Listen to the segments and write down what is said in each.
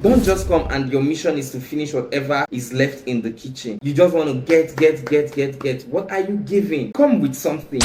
Don't just come and your mission is to finish whatever is left in the kitchen. You just want to get. What are you giving? Come with something.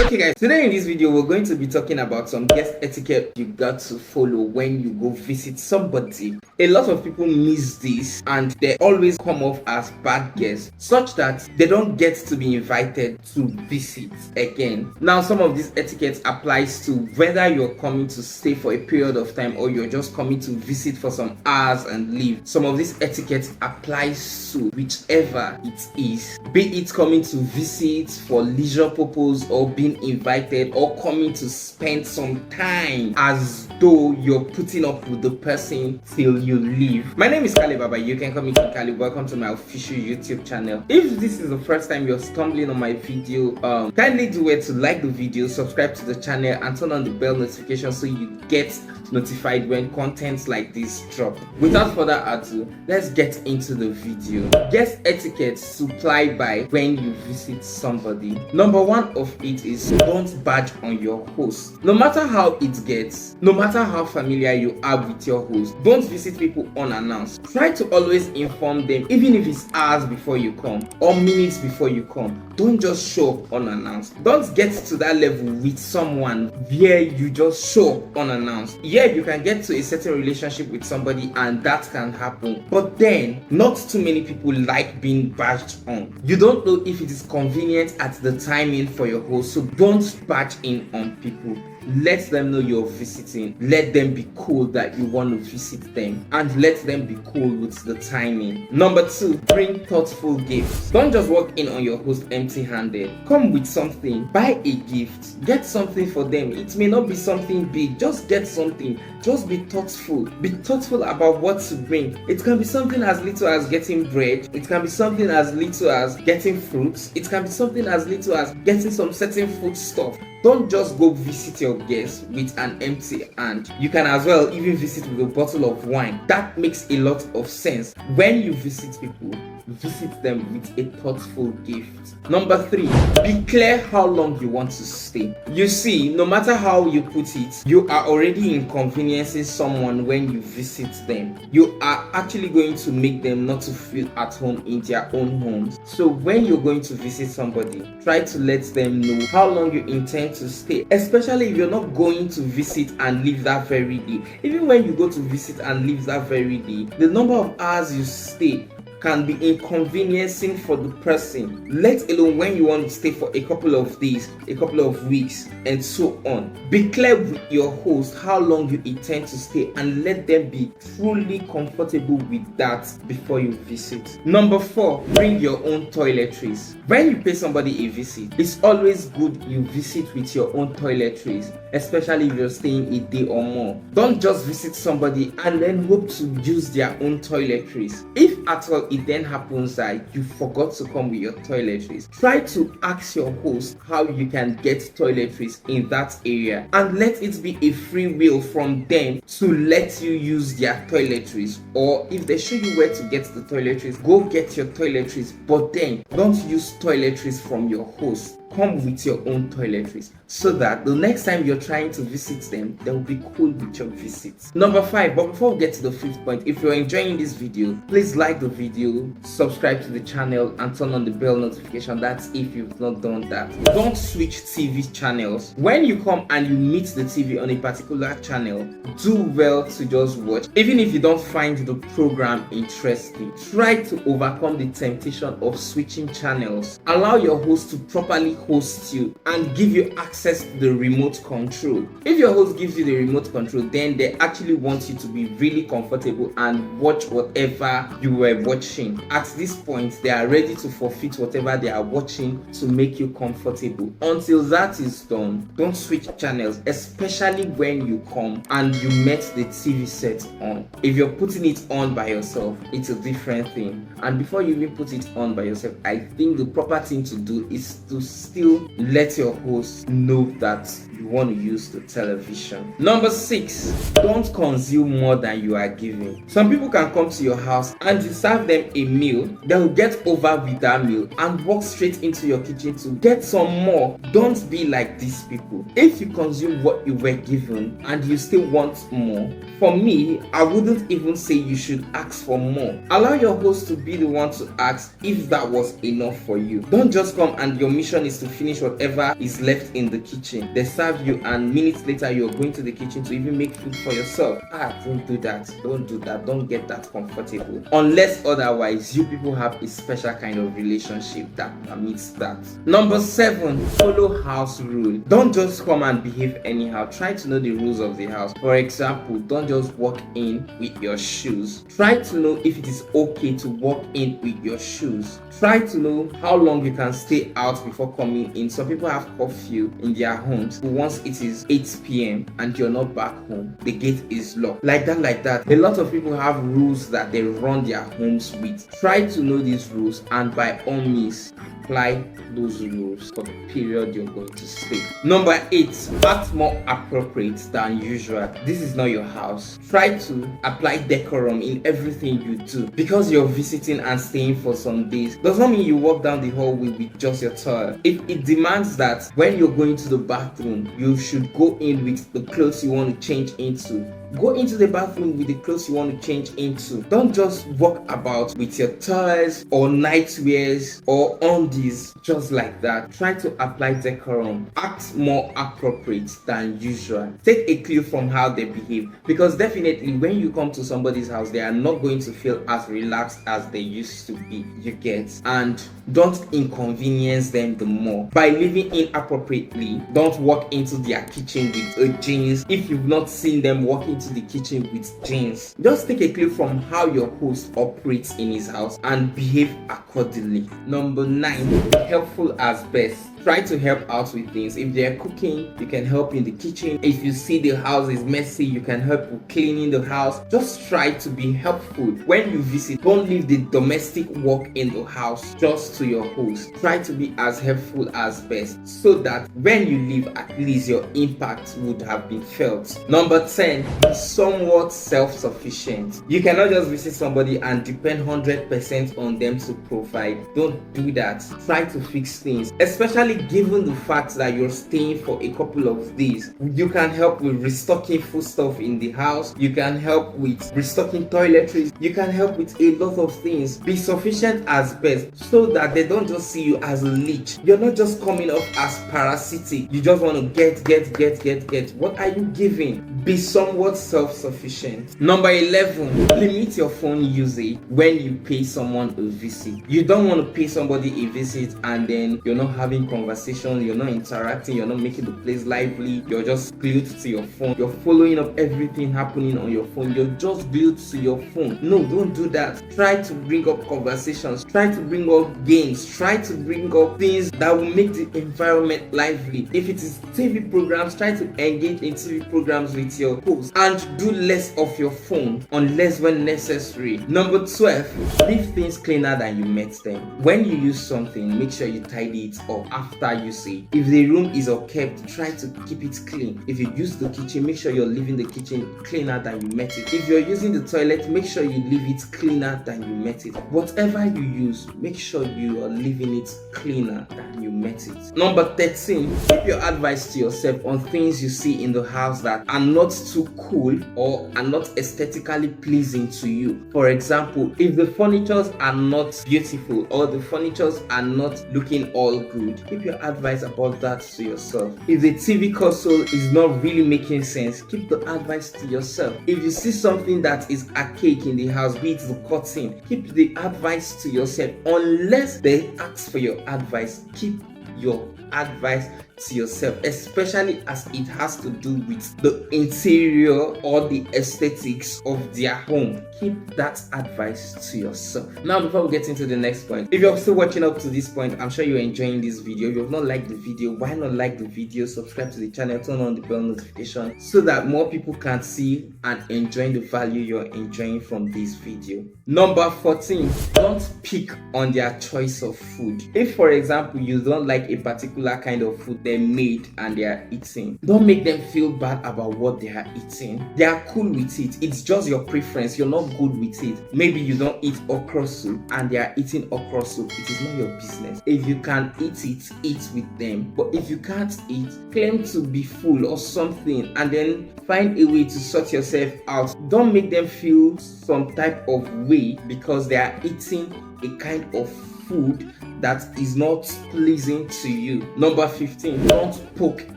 Okay guys, today in this video we're going to be talking about some guest etiquette you got to follow when you go visit somebody. A lot of people miss this and they always come off as bad guests, such that they don't get to be invited to visit again. Now some of these etiquettes applies to whether you're coming to stay for a period of time or you're just coming to visit for some hours and leave. Some of these etiquette applies to whichever it is, be it coming to visit for leisure purpose or being invited or coming to spend some time as though you're putting up with the person till you leave. My name is Abah. You can call me Kali. Welcome to my official YouTube channel. If this is the first time you're stumbling on my video, kindly do it to like the video, subscribe to the channel and turn on the bell notification so you get notified when contents like this drop. Without further ado, let's get into the video. Guest etiquette supply by when you visit somebody. Number one of it is don't badge on your host. No matter how it gets, no matter how familiar you are with your host, don't visit people unannounced. Try to always inform them, even if it's hours before you come or minutes before you come. Don't just show up unannounced. Don't get to that level with someone where you just show up unannounced. Yeah, you can get to a certain relationship with somebody and that can happen, but then not too many people like being badged on. You don't know if it is convenient at the timing for your host, so don't badge in on people. Let them know you're visiting. Let them be cool that you want to visit them, and let them be cool with the timing. Number two, bring thoughtful gifts. Don't just walk in on your host empty-handed. Come with something. Buy a gift. Get something for them. It may not be something big. Just get something. Just be thoughtful. Be thoughtful about what to bring. It can be something as little as getting bread. It can be something as little as getting fruits. It can be something as little as getting some certain food stuff. Don't just go visit your guests with an empty hand. You can as well even visit with a bottle of wine. That makes a lot of sense. When you visit people, visit them with a thoughtful gift. Number three, be clear how long you want to stay. You see, no matter how you put it, you are already inconveniencing someone when you visit them. You are actually going to make them not to feel at home in their own homes. So when you're going to visit somebody, try to let them know how long you intend to stay, especially if you're not going to visit and leave that very day. Even when you go to visit and leave that very day, the number of hours you stay can be inconveniencing for the person, let alone when you want to stay for a couple of days, a couple of weeks, and so on. Be clear with your host how long you intend to stay and let them be truly comfortable with that before you visit. Number four, bring your own toiletries. When you pay somebody a visit, it's always good you visit with your own toiletries, especially if you're staying a day or more. Don't just visit somebody and then hope to use their own toiletries. If at all it then happens that you forgot to come with your toiletries, try to ask your host how you can get toiletries in that area and let it be a free will from them to let you use their toiletries. Or if they show you where to get the toiletries, go get your toiletries, but then don't use toiletries from your host. Come with your own toiletries so that the next time you're trying to visit them, they'll be cool with your visits. Number five, but before we get to the fifth point, if you're enjoying this video, please like the video, subscribe to the channel and turn on the bell notification. That's if you've not done that. Don't switch TV channels. When you come and you meet the TV on a particular channel, do well to just watch. Even if you don't find the program interesting, try to overcome the temptation of switching channels. Allow your host to properly host you and give you access to the remote control. If your host gives you the remote control, then they actually want you to be really comfortable and watch whatever you were watching. At this point, they are ready to forfeit whatever they are watching to make you comfortable. Until that is done, don't switch channels, especially when you come and you met the TV set on. If you're putting it on by yourself, it's a different thing. And before you even put it on by yourself, I think the proper thing to do is to still let your host know that you want to use the television. Number 6, don't consume more than you are giving. Some people can come to your house and you serve them a meal, they will get over with that meal and walk straight into your kitchen to get some more. Don't be like these people. If you consume what you were given and you still want more, for me, I wouldn't even say you should ask for more. Allow your host to be the one to ask if that was enough for you. Don't just come and your mission is to finish whatever is left in the kitchen. They serve you and minutes later you're going to the kitchen to even make food for yourself. Don't do that. Don't do that. Don't get that comfortable. Unless otherwise, you people have a special kind of relationship that permits that. Number 7, follow house rule. Don't just come and behave anyhow. Try to know the rules of the house. For example, don't just walk in with your shoes. Try to know if it is okay to walk in with your shoes. Try to know how long you can stay out before coming in. Some people have curfew in their homes. Once it is 8 p.m. and you're not back home, the gate is locked. Like that. A lot of people have rules that they run their homes with. Try to know these rules and by all means, apply those rules for the period you're going to stay. Number 8, act more appropriate than usual. This is not your house. Try to apply decorum in everything you do. Because you're visiting and staying for some days does not mean you walk down the hallway with just your towel. If it demands that when you're going to the bathroom, you should go in with the clothes you want to change into, go into the bathroom with the clothes you want to change into. Don't just walk about with your towels or nightwears or undies just like that. Try to apply decorum. Act more appropriate than usual. Take a clue from how they behave, because definitely when you come to somebody's house, they are not going to feel as relaxed as they used to be. You get? And don't inconvenience them the more by living inappropriately. Don't walk into their kitchen with a jeans if you've not seen them walking into the kitchen with jeans. Just take a clue from how your host operates in his house and behave accordingly. Number 9, helpful as best. Try to help out with things. If they're cooking, you can help in the kitchen. If you see the house is messy, you can help with cleaning the house. Just try to be helpful. When you visit, don't leave the domestic work in the house just to your host. Try to be as helpful as best so that when you leave, at least your impact would have been felt. Number 10, be somewhat self-sufficient. You cannot just visit somebody and depend 100% on them to provide. Don't do that. Try to fix things, especially given the fact that you're staying for a couple of days. You can help with restocking foodstuff in the house. You can help with restocking toiletries. You can help with a lot of things. Be sufficient as best so that they don't just see you as a leech. You're not just coming off as parasitic. You just want to get. What are you giving? Be somewhat self-sufficient. Number 11, limit your phone usage when you pay someone a visit. You don't want to pay somebody a visit and then you're not having conversation, you're not interacting, you're not making the place lively, you're just glued to your phone, you're following up everything happening on your phone, you're just glued to your phone. No, don't do that. Try to bring up conversations, try to bring up games, try to bring up things that will make the environment lively. If it is TV programs, try to engage in TV programs with your host and do less of your phone unless when necessary. Number 12, leave things cleaner than you met them. When you use something, make sure you tidy it up after usage. If the room is unkept, try to keep it clean. If you use the kitchen, make sure you're leaving the kitchen cleaner than you met it. If you're using the toilet, make sure you leave it cleaner than you met it. Whatever you use, make sure you are leaving it cleaner than you met it. Number 13, keep your advice to yourself on things you see in the house that are not too cool or are not aesthetically pleasing to you. For example, if the furnitures are not beautiful or the furnitures are not looking all good, keep your advice about that to yourself. If the TV console is not really making sense, keep the advice to yourself. If you see something that is archaic in the house, be it the curtain, keep the advice to yourself. Unless they ask for your advice, keep your advice to yourself, especially as it has to do with the interior or the aesthetics of their home. Keep that advice to yourself. Now, before we get into the next point, if you're still watching up to this point, I'm sure you're enjoying this video. If you've not liked the video, why not like the video, subscribe to the channel, turn on the bell notification so that more people can see and enjoy the value you're enjoying from this video. Number 14, don't pick on their choice of food. If, for example, you don't like a particular kind of food they made and they are eating, don't make them feel bad about what they are eating. They are cool with it. It's just your preference. You're not good with it. Maybe you don't eat okra soup and they are eating okra soup. It is not your business. If you can eat it, eat with them. But if you can't eat, claim to be full or something and then find a way to sort yourself out. Don't make them feel some type of way because they are eating a kind of food that is not pleasing to you. Number 15, don't poke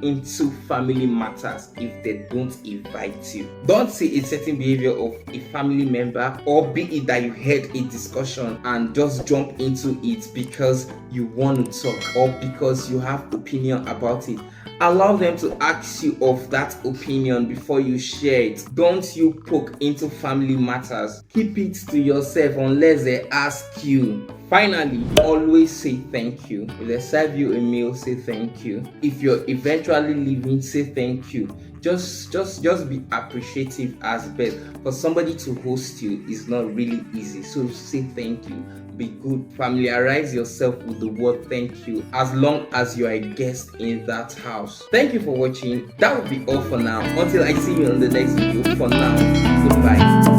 into family matters if they don't invite you. Don't see a certain behavior of a family member, or be it that you heard a discussion and just jump into it because you want to talk or because you have opinion about it. Allow them to ask you of that opinion before you share it. Don't you poke into family matters. Keep it to yourself unless they ask you. Finally, always say thank you. If they serve you a meal, say thank you. If you're eventually leaving, say thank you. Just be appreciative as best. For somebody to host you is not really easy. So say thank you. Be good. Familiarize yourself with the word thank you as long as you are a guest in that house. Thank you for watching. That will be all for now. Until I see you on the next video. For now, goodbye.